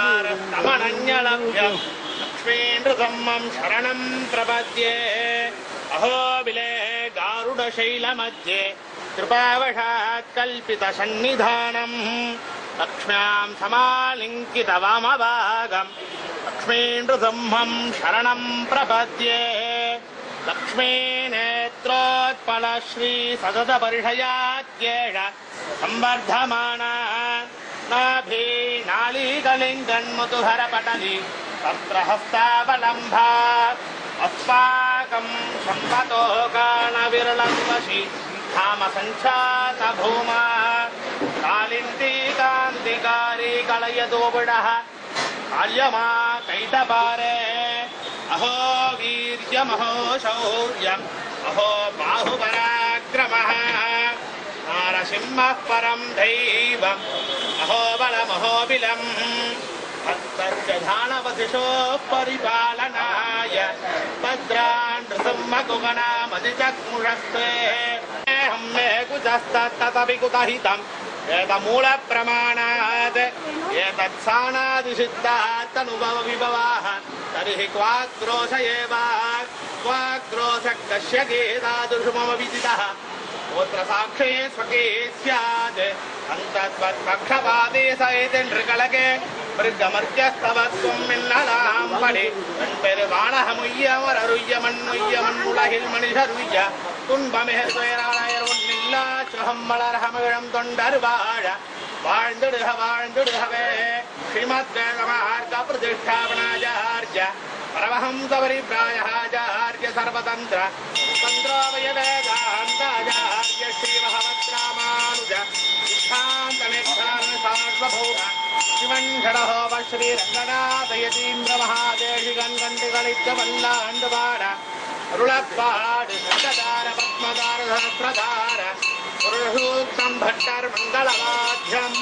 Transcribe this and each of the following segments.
देवतारस्तमनन्यलभ्यं लक्ष्मीन्द्रसम्मं शरणं प्रपद्ये अहोबिले गारुडशैलमध्ये कृपावशात् कल्पितसन्निधानम् लक्ष्म्यां समालिङ्कितवामभागं लक्ष्मीन्द्रसम्मं शरणं प्रपद्ये लक्ष्मीनेत्रोत्पलश्री सततपरिषयात्येष संवर्धमाना नाभि नालीकलिङ्गन्मुतुहरपटली तत्रहस्तावलम्भा अस्माकं सम्पतो गानविरलं वशि धाम सञ्चात भूमा कालिन्दी कान्तिकारी कलयतु बुडः काल्यमा कैटपारे अहो वीर्यमहो शौर्यम् अहो बाहुपराक्रमः नारसिंहः परं दैवम् अहो बलमहो बिलम् भक्तस्य ध्यानवशिषोः परिपालनाय भद्रान् नृसिंहकुगणामधिचक्मुषस्ते अहं मे कुजस्तत्तदपि कुतहितम् एतमूलप्रमाणात् एतत्सानादिसिद्धात् अनुभवविभवाः तर्हि क्वाक्रोश एव क्वाक्रोशः कस्य गेदादृशु मम विदितः पुत्र साक्षे स्वके स्यात् अन्तत्वत्पक्षपाते स एते नृकलके मृगमर्त्यस्तवत्वं मिन्नलाम्पडि பெருவானகமுய்யமரருய்யமன்னுய்யமன்னுலகில் மனிதருய்ய துன்பமிகழ்வேராயர் உன்னில்லாச்சுகம் வளர்ஹமிழம் தொண்டருவாழ வாழ்ந்துடுக வாழ்ந்துடுகவே ஸ்ரீமத் வேதமார்க்க பிரதிஷ்டாபனாச்சார்ய பரமஹம்ச பரிப்ராயாச்சார்ய சர்வதந்திர தந்திரோபய வேதாந்தாச்சார்ய ஸ்ரீ பகவத் ராமானுஜ சித்தாந்தநிர்தாரண சார்வபௌம சிவன்ஷடஹோம ஸ்ரீ ரங்கநாத யதீந்திர மகாதேசிகன் கண்டுகளித்த வல்லாண்டு பாட அருளப்பாடு சண்டதார பத்மதார சஹஸ்ரதார புருஷூக்தம் பட்டர் மங்களவாத்தியம்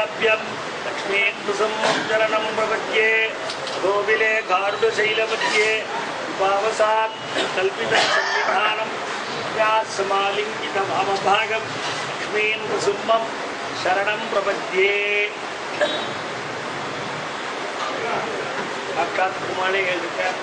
पादाभ्यां लक्ष्मीन्दुसंवत्सरणं प्रपद्ये गोविले गारुडशैलमध्ये पावसात् कल्पितसंविधानं व्यासमालिङ्गितभावभागं लक्ष्मीन्दुसिंहं शरणं प्रपद्ये साक्षात् कुमारे எழுதிருக்கார்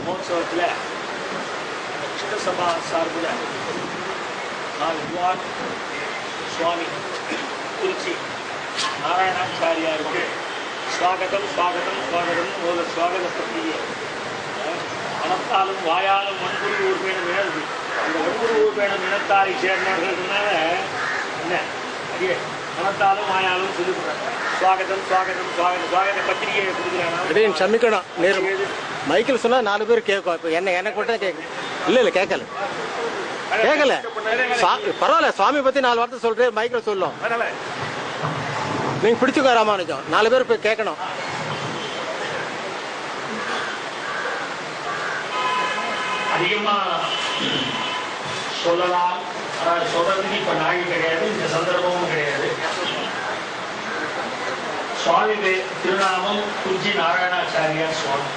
மகோத்சவத்தில் கிருஷ்ண சபா சார்பில் வித்வான் சுவாமி திருச்சி நாராயணாச்சாரியாருக்கு ஸ்வாகதம் ஸ்வாகதம் ஸ்வாகதம் ஒரு ஸ்வாகத பத்திரிகை மனத்தாலும் வாயாலும் வன்புரி ஊர்பேணம் இழந்து அந்த வன்புரி ஊர்பேணம் இனத்தாரை சேர்ந்தவர்கள்னால என்ன அதே மனத்தாலும் வாயாலும் சொல்லிவிடுறாங்க ஸ்வாகதம் ஸ்வாகதம் ஸ்வாகதம் ஸ்வாகத பத்திரிகையை கொடுக்குறாங்க சமிக்கணும் நேரு மைக்கில் சொன்னால் 4 பேர் கேட்கும் இப்போ எனக்கு மட்டும் கேட்கும் இல்லை கேட்கல பரவாயில்ல சுவாமி பற்றி 4 வார்த்தை சொல்கிறேன் மைக்கில் சொல்லும் நீங்கள் பிடிச்சிக்கோ ராமானுஜம் 4 பேர் போய் கேட்கணும் அதிகமாக சொல்லலாம் சொல்றதுக்கு இப்போ நாள் கிடையாது இந்த சந்தர்ப்பமும் கிடையாது சுவாமி திருநாமம் குஞ்சி நாராயணாச்சாரியார் சுவாமி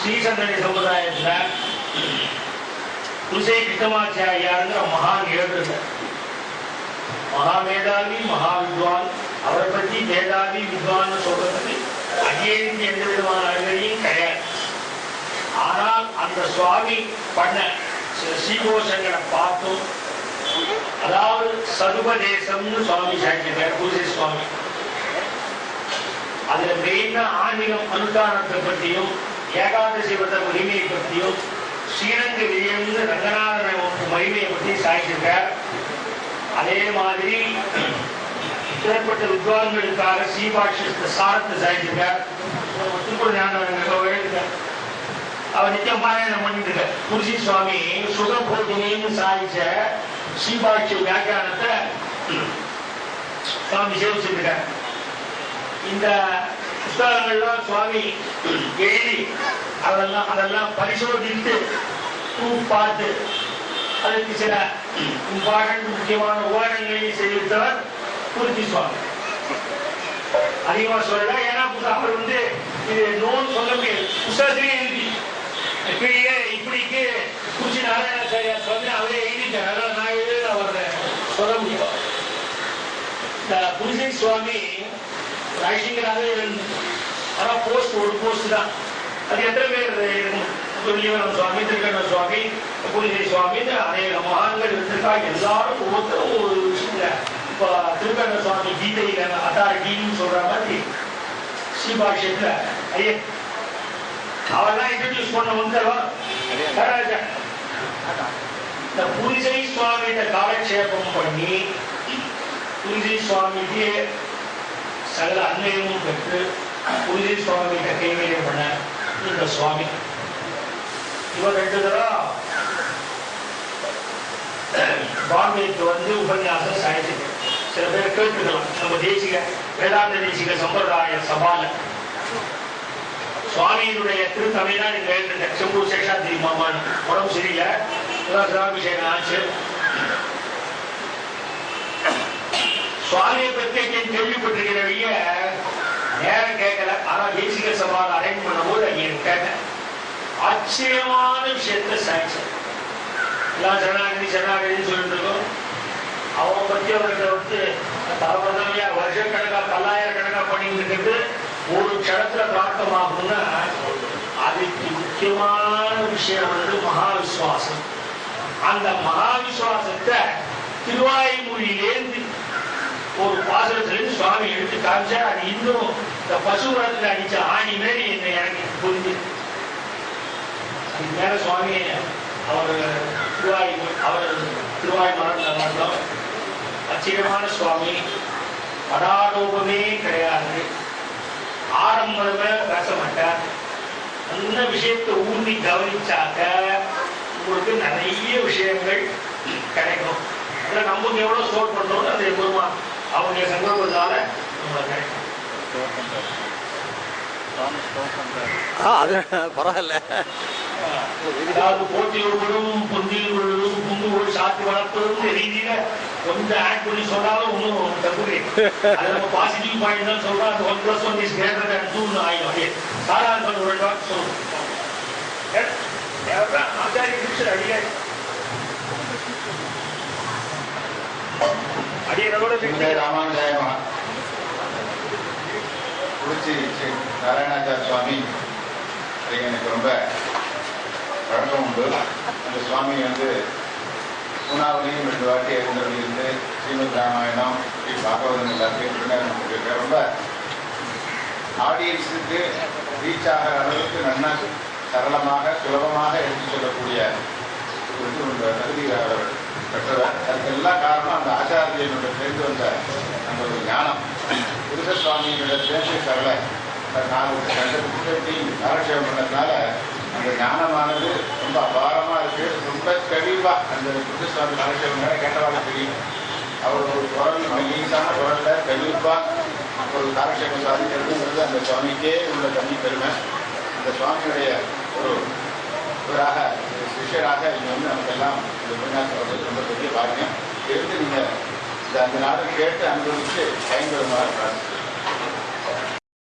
ஸ்ரீசங்கரி சமுதாயத்தில் குருசை கிருஷ்ணமாச்சாரியாருங்கிற மகான் எழுதுறார் மகா மேதாவி மகா வித்வான் அவரை பற்றி மேதாவி வித்வான் சொல்றதுக்கு அடியேனுக்கு எந்த விதமான அழகையும் கிடையாது ஆனால் அந்த சுவாமி பண்ண சில சீகோஷங்களை பார்த்தும் அதாவது சதுபதேசம்னு சுவாமி சாட்சியார் குருசை சுவாமி அதுல மெயினா ஆன்மீகம் அனுஷ்டானத்தை பற்றியும் ஏகாதசி விரத மகிமையை பற்றியும் ஸ்ரீரங்க விஜயம்னு ரங்கநாதன மகிமையை பற்றி சாய்ச்சிருக்கார் அதே மாதிரி ஏற்பட்ட வித்வான்களுக்காக சீபாட்சியத்தை சாரத்தை சாய்ச்சிருக்கார் அவர் நித்தியம் பாராயணம் பண்ணிட்டு இருக்கார் குருசி சுவாமி சுகபோதினின்னு சாதிச்ச சீபாட்சி வியாக்கியானத்தை சுவாமி சேவிச்சிருக்கார் இந்த புத்தகங்கள்லாம் சுவாமி எழுதி அதெல்லாம் பரிசோதித்து பார்த்து அதுக்கு சில இம்பார்ட்டன்ட் முக்கியமான உபகரணங்களையும் செய்திருந்தவர் குருஜி சுவாமி அதிகமா சொல்லல ஏன்னா அவர் இது நோன் சொல்ல முடியாது புத்தகத்திலே எழுதி இப்படிக்கு குருஜி நாராயணாச்சாரியார் சுவாமி அவரே எழுதிட்டார் அதனால நான் எழுத அவரை சொல்ல முடியும் இந்த குருஜி சுவாமி ராஜிங்கராகவே ஆனா போஸ்ட் ஒரு போஸ்ட் தான் அது எத்தனை பேர் இருக்கும் வெள்ளிவரம் சுவாமி திருக்கண்ண சுவாமி குருஜி சுவாமி அநேக மகான்கள் இருந்திருக்காங்க எல்லாரும் ஒவ்வொருத்தரும் ஒரு விஷயத்துல இப்ப திருக்கண்ண சுவாமி கீதையில அத்தாரிட்டின்னு சொல்ற மாதிரி ஸ்ரீபாஷ்யத்துல ஐயா அவெல்லாம் இன்ட்ரடியூஸ் பண்ண வந்தவர் இந்த புரிசை சுவாமிகிட்ட காலக்ஷேபம் பண்ணி புரிசை சுவாமிக்கு சகல அன்மையமும் பெற்று புரிசை சுவாமிகிட்ட கைவேலியம் பண்ண இந்த சுவாமி இவர் 2 தடவை பாம்பேக்கு உபன்யாசம் சாய்ச்சிருக்கு சில பேர் கேட்டுக்கலாம் நம்ம தேசிக வேதாந்த தேசிக சம்பிரதாய சபால சுவாமியினுடைய திருத்தமைனா நீங்க எழுதுங்க செம்பூர் சேஷாத்திரி மாமான் உடம்பு சரியில்லை சிவாபிஷேகம் ஆச்சு சுவாமியை பற்றி கேள்விப்பட்டிருக்கிறவைய நேரம் கேட்கல ஆனா தேசிக சபால அரேஞ்ச் பண்ணும் போது எனக்கு கேட்டேன் ஆச்சரியமான விஷயத்த சாய்ச்சி எல்லாம் சரணாகதின்னு சொல்லிட்டு இருக்கோம் அவனை பத்தி அவர்கிட்ட தலைமுறையா வருஷக்கணக்கா பல்லாயிரக்கணக்கா பண்ணிட்டு இருக்கிறது ஒரு க்ஷணத்துல பிராப்தமாகும்னா அதுக்கு முக்கியமான விஷயம் மகாவிஸ்வாசம் அந்த மகாவிஸ்வாசத்தை திருவாய்மொழியிலேருந்து ஒரு பாசுரத்திலிருந்து சுவாமி எடுத்து காமிச்சா அது இன்னும் இந்த பசுரத்துல அடிச்ச ஆணி மேலே என்னை எனக்கு புரிஞ்சு அதுக்கு மேல சுவாமி அவர் திருவாய் மரணம் அச்சிரமான சுவாமி படாடோபமே கிடையாது ஆடம்பரமே பேச மாட்டார் அந்த விஷயத்தை ஊன்றி கவனிச்சாக்க உங்களுக்கு நிறைய விஷயங்கள் கிடைக்கும் அதுல நமக்கு எவ்வளவு ஸ்டோர் பண்றோம் அது எப்பவுமா அவங்க சங்கல்பத்தால நம்மளுக்கு கிடைக்கும் அது பரவாயில்ல அதாவது போட்டியில் விழும் பொந்தியில் விழும் புந்து போய் சாத்தி வளர்ப்பதும் ரீதியில கொஞ்சம் ஆட் பண்ணி சொன்னாலும் ஒன்றும் தப்பு கிடையாது. அது நம்ம பாசிட்டிவ் பாயிண்ட் தான் சொல்றோம். அந்த 1+1 இஸ் கிரேட்டர் தேன் 2 ஆயிடும். சாதாரண ஒரு வார்த்தை சொல்லுவோம். ஆச்சாரிய கிருஷ்ணர் அடியோட ராமானுஜாயமா குறிச்சி நாராயணாச்சார சுவாமி எனக்கு ரொம்ப பழக்கம் உண்டு. அந்த சுவாமி பூனாவிலையும் 2 வாட்டி இருந்து ஸ்ரீமத் ராமாயணம் ஸ்ரீ பாகவதம் எல்லாத்தையும் ரொம்ப ஆடியன்ஸுக்கு ரீச் ஆகிற அளவுக்கு நல்லா சரளமாக சுலபமாக எடுத்து சொல்லக்கூடிய ஒரு தகுதி பெற்றவர். அதுக்கெல்லாம் காரணம் அந்த ஆச்சாரியனுடைய சேர்ந்து வந்த அந்த ஒரு ஞானம். புருஷ சுவாமியோட சேர்ந்து சரள 4 புத்தகத்தையும் காலட்சேபம் பண்ணதுனால அந்த ஞானமானது ரொம்ப அபாரமாக இருக்கு. ரொம்ப தெளிவா அந்த புருஷ சுவாமி காலட்சேபம் கேட்டவாறு தெரியும். அவர் ஒரு குரல் மெல்லிசான குரல்ல தெளிவா ஒரு காலட்சேபம் சாதிக்கிறதுங்கிறது அந்த சுவாமிக்கே உள்ள தனி பெருமை. அந்த சுவாமியுடைய ஒரு இவராக சிஷ்யராக இங்கே நமக்கெல்லாம் இந்த உபன்யாசம் ரொம்ப பெரிய பாக்கியம் இருந்து நீங்கள் இந்த 5 நாள் கேட்டு அனுபவித்து பயன்பெறுமாறு